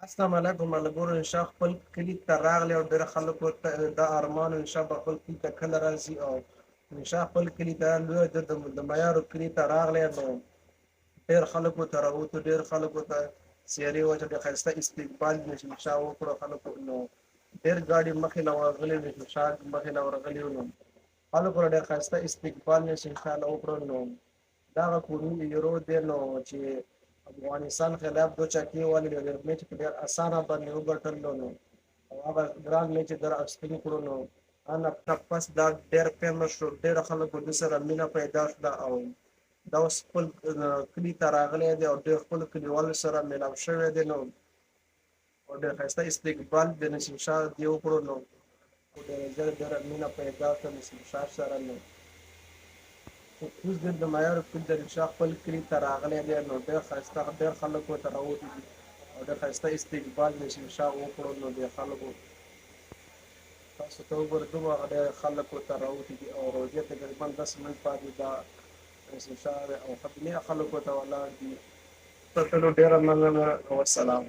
السلام علیکم ملګرو انشا خپل کلي ته راغلی او ډېر خلکو ته دا ارمان انشا به خپل کلي ته کله راځي او انشا خپل کلي ته لوی د معیارو کلي ته راغلی نو ډېر خلکو ته راووتو ډېر خلکو ته سیاري وه چې ډېر ښایسته استقبال یې انشا وکړو خلکو نو ډېر ګاډي مخې نه ورغلي وې انشا مخې نه ورغلي وو نو خلکو ډېر ښایسته استقبال یې انشا الله وکړو نو دغه کورني یورو دی نو چې افغانستان خلاف دو چکې والي د میچ په ډېر اسانه باندې وګټلو نو او هغه ګران میچ در اخیستل کړو نو انا پس دا ډېر فیمس شو ډېر خلکو د سره مینه پیدا شوه او دا اوس خپل کلي ته راغلی دی او ډېر خپلو کلیوالو سره میلاو شوی دی نو او ډېر ښایسته استقبال د نسیم شاه دې وکړو نو او ډېره مینه پیدا شوه نسیم شاه سره نو اوس د معیار کلي د نسیم شاه خپل کلي ته راغلی دی نو ډېر ښایسته ډېر خلک ورته راوتي دي او ډېر ښایسته استقبال نسیم شاه وکړو نو د خلکو تاسو ته وګورئ دومره ډېر خلک ورته راوتي دي او روژې تقریبا 10 منټ پاتې ده نسیم شاه او خلک ورته ولاړ دي. ته ډېره مننه او السلام.